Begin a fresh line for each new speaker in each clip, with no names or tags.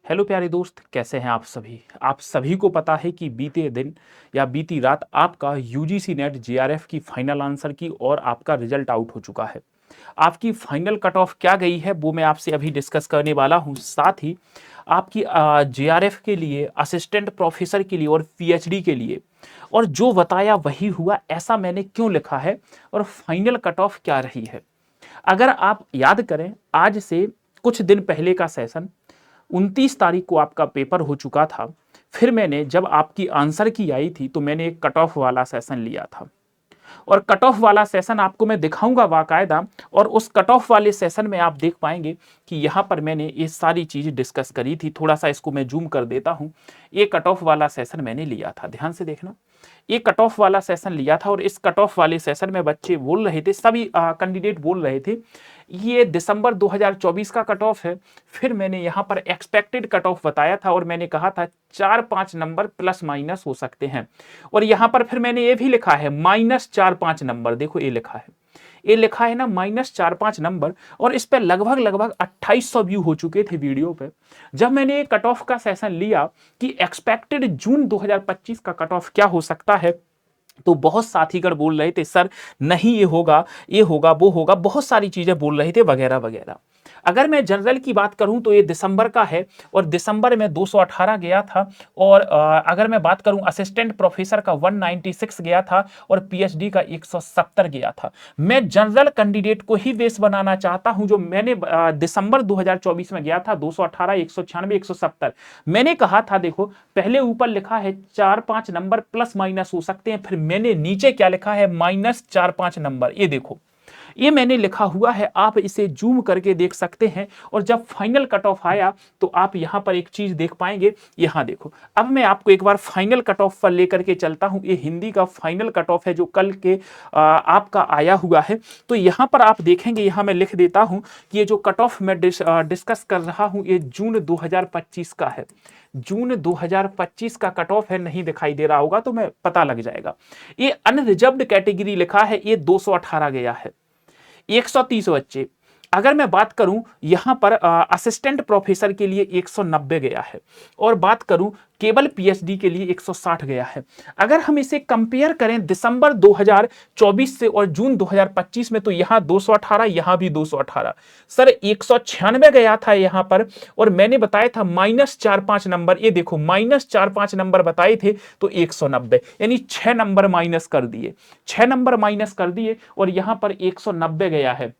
Hello प्यारे दोस्त, कैसे हैं आप सभी को पता है कि बीते दिन या बीती रात आपका यूजीसी नेट जेआरएफ की फाइनल आंसर की और आपका रिजल्ट आउट हो चुका है। आपकी फाइनल कट ऑफ क्या गई है वो मैं आपसे अभी डिस्कस करने वाला हूं। साथ ही आपकी जेआरएफ के लिए, असिस्टेंट प्रोफेसर के लिए और पीएचडी के लिए और जो बताया वही हुआ, ऐसा मैंने क्यों लिखा है और फाइनल कट ऑफ क्या रही है। अगर आप याद करें, आज से कुछ दिन पहले का सेशन 29 तारीख को आपका पेपर हो चुका था। फिर मैंने जब आपकी आंसर की आई थी तो मैंने एक कट ऑफ वाला सेशन लिया था और कट ऑफ वाला सेशन आपको मैं दिखाऊंगा बाकायदा। और उस कट ऑफ वाले सेशन में आप देख पाएंगे कि यहाँ पर मैंने ये सारी चीज डिस्कस करी थी। थोड़ा सा इसको मैं जूम कर देता हूँ। ये कट ऑफ वाला सेशन मैंने लिया था, ध्यान से देखना। ये कट ऑफ वाला सेशन लिया था और इस कट ऑफ वाले सेशन में बच्चे बोल रहे थे, सभी कैंडिडेट बोल रहे थे ये दिसंबर 2024 का कट ऑफ है। फिर मैंने यहाँ पर एक्सपेक्टेड कट ऑफ बताया था और मैंने कहा था 4-5 नंबर प्लस माइनस हो सकते हैं। और यहाँ पर फिर मैंने ये भी लिखा है -4-5 नंबर। देखो ये लिखा है ना, -4-5 नंबर। और इस पे लगभग लगभग 2800 व्यू हो चुके थे वीडियो पे। जब मैंने ये कट ऑफ का सेशन लिया कि एक्सपेक्टेड जून 2025 का कट ऑफ क्या हो सकता है, तो बहुत साथीगण बोल रहे थे सर नहीं ये होगा वो होगा, बहुत सारी चीजें बोल रहे थे वगैरह वगैरह। अगर मैं जनरल की बात करूं तो ये दिसंबर का है और दिसंबर में 218 गया था। और अगर मैं बात करूं असिस्टेंट प्रोफेसर का 196 गया था और पीएचडी का 170 गया था। मैं जनरल कैंडिडेट को ही बेस बनाना चाहता हूं। जो मैंने दिसंबर 2024 में गया था 218, 196, 170, मैंने कहा था देखो पहले ऊपर लिखा है 4-5 नंबर प्लस माइनस हो सकते हैं, फिर मैंने नीचे क्या लिखा है -4-5 नंबर। ये देखो ये मैंने लिखा हुआ है, आप इसे जूम करके देख सकते हैं। और जब फाइनल कट ऑफ आया तो आप यहां पर एक चीज देख पाएंगे, यहां देखो। अब मैं आपको एक बार फाइनल कट ऑफ पर लेकर के चलता हूं। ये हिंदी का फाइनल कट ऑफ है जो कल के आपका आया हुआ है। तो यहां पर आप देखेंगे, यहां मैं लिख देता हूं कि ये जो कट ऑफ मैं डिस्कस कर रहा हूं ये जून 2025 का है। जून 2025 का कट ऑफ है, नहीं दिखाई दे रहा होगा तो मैं पता लग जाएगा। ये अनरिजर्व्ड कैटेगरी लिखा है, ये 218 गया है, 130 बच्चे। अगर मैं बात करूं यहां पर असिस्टेंट प्रोफेसर के लिए 190 गया है और बात करूं केवल पीएचडी के लिए 160 गया है। अगर हम इसे कंपेयर करें दिसंबर 2024 से और जून 2025 में तो यहां 218, यहां भी 218। सर 196 गया था यहां पर और मैंने बताया था -4-5 नंबर। ये देखो -4-5 नंबर बताए थे तो 190, यानी 6 नंबर माइनस कर दिए, 6 नंबर माइनस कर दिए और यहां पर 190 गया है।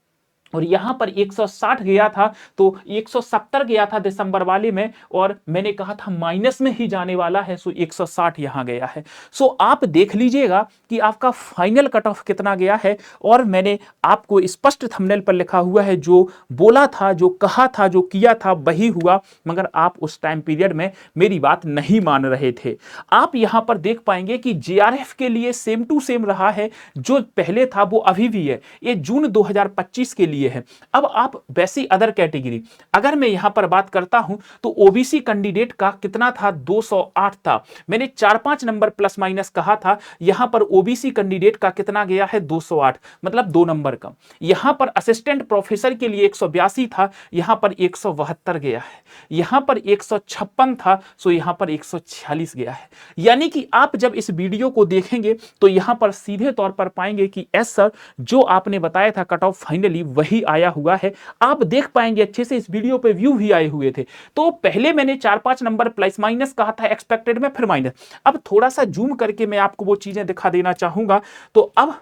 और यहां पर 160 गया था तो 170 गया था दिसंबर वाले में और मैंने कहा था माइनस में ही जाने वाला है, सो 160 यहां गया है। सो आप देख लीजिएगा कि आपका फाइनल कट ऑफ कितना गया है। और मैंने आपको स्पष्ट थंबनेल पर लिखा हुआ है, जो बोला था, जो कहा था, जो किया था वही हुआ, मगर आप उस टाइम पीरियड में मेरी बात नहीं मान रहे थे। आप यहां पर देख पाएंगे कि जेआरएफ के लिए सेम टू सेम रहा है, जो पहले था वो अभी भी है। ये जून 2025 के लिए है। अब आप वैसी अदर कैटेगरी, अगर मैं यहां पर बात करता हूं तो ओबीसी कैंडिडेट का कितना था, 208 था। मैंने 4-5 नंबर प्लस माइनस कहा था, यहां पर ओबीसी कैंडिडेट का कितना गया है, 208, मतलब 2 नंबर कम। यहां पर असिस्टेंट प्रोफेसर के लिए 182 था, यहां पर 172 गया है। यहां पर 156 था, सो यहां पर 146 गया है। यानी कि आप जब इस वीडियो को देखेंगे तो यहां पर सीधे तौर पर पाएंगे कि एस सर जो आपने बताया था कट ऑफ फाइनली वही आया हुआ है। आप देख पाएंगे अच्छे से, इस वीडियो पे व्यू भी आए हुए थे। तो पहले मैंने 4-5 नंबर प्लस माइनस कहा था एक्सपेक्टेड में, फिर माइनस। अब थोड़ा सा जूम करके मैं आपको वो चीजें दिखा देना चाहूंगा। तो अब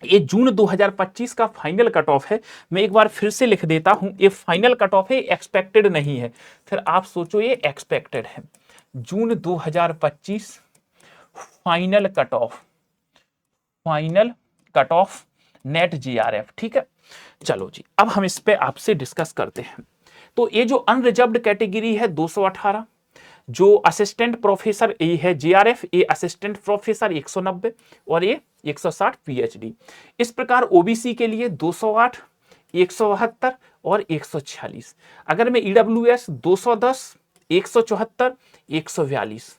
ये जून 2025 का फाइनल कट ऑफ है। मैं एक बार फिर से लिख देता हूं, ये फाइनल कट ऑफ है, एक्सपेक्टेड नहीं है। फिर आप सोचो ये एक्सपेक्टेड है। जून 2025 final cut off, final cut off net GRF, ठीक है। चलो जी, अब हम इस पे आपसे डिस्कस करते हैं। तो ये जो अनरिजर्व्ड कैटेगरी है 218, जो असिस्टेंट प्रोफेसर ये है जीआरएफ, ये असिस्टेंट प्रोफेसर 190 और ये 160 पीएचडी। इस प्रकार ओबीसी के लिए 208, 172 और 146। अगर मैं ईडब्ल्यूएस 210, 174, 142,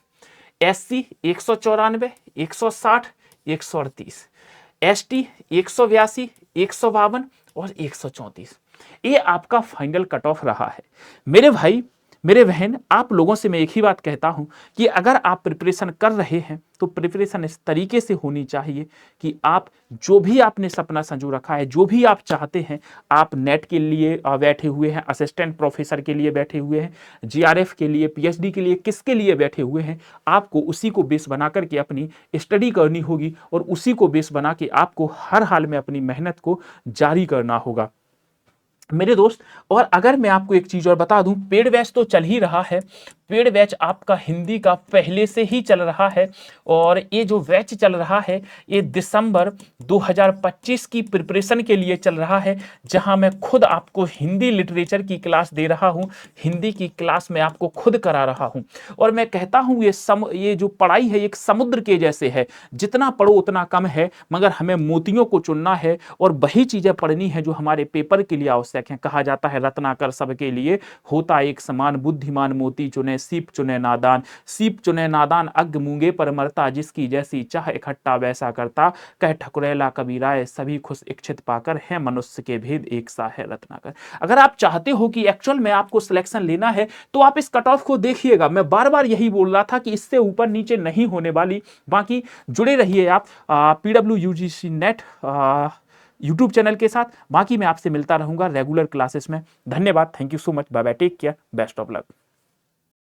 एससी 194, 160, 138, एसटी 182, 152 और 134। ये आपका फाइनल कट ऑफ रहा है। मेरे भाई मेरे बहन, आप लोगों से मैं एक ही बात कहता हूं कि अगर आप प्रिपरेशन कर रहे हैं तो प्रिपरेशन इस तरीके से होनी चाहिए कि आप जो भी आपने सपना संजो रखा है, जो भी आप चाहते हैं, आप नेट के लिए बैठे हुए हैं, असिस्टेंट प्रोफेसर के लिए बैठे हुए हैं, जीआरएफ के लिए, पीएचडी के लिए, किसके लिए बैठे हुए हैं, आपको उसी को बेस बना करके अपनी स्टडी करनी होगी और उसी को बेस बना के आपको हर हाल में अपनी मेहनत को जारी करना होगा मेरे दोस्त। और अगर मैं आपको एक चीज और बता दूं, पेड बैच तो चल ही रहा है। पेड बैच आपका हिंदी का पहले से ही चल रहा है और ये जो बैच चल रहा है ये दिसंबर 2025 की प्रिपरेशन के लिए चल रहा है, जहां मैं खुद आपको हिंदी लिटरेचर की क्लास दे रहा हूं, हिंदी की क्लास में आपको खुद करा रहा हूं। और मैं कहता हूं ये जो पढ़ाई है एक समुद्र के जैसे है, जितना पढ़ो उतना कम है, मगर हमें मोतियों को चुनना है और वही चीजें पढ़नी है जो हमारे पेपर के लिए आवश्यक है। कहा जाता है रत्नाकर सबके लिए होता एक समान, बुद्धिमान मोती चुने सीप चुने नादान, सीप चुने नादान अग मूंगे पर मरता, जिसकी जैसी चाह इकट्ठा वैसा करता, कह ठकुरैला कबीराए सभी खुश इच्छित पाकर, है मनुष्य के भेद एक सा है रत्नाकर। अगर आप चाहते हो कि एक्चुअल में आपको सिलेक्शन लेना है तो आप इस कट ऑफ को देखिएगा। मैं बार बार यही बोल रहा था कि इससे ऊपर नीचे नहीं होने वाली। बाकी जुड़े रहिए आप PWUGC नेट यूट्यूब चैनल के साथ। बाकी मैं आपसे मिलता रहूंगा रेगुलर क्लासेस में। धन्यवाद, thank you so much, bye bye, take care, best of luck.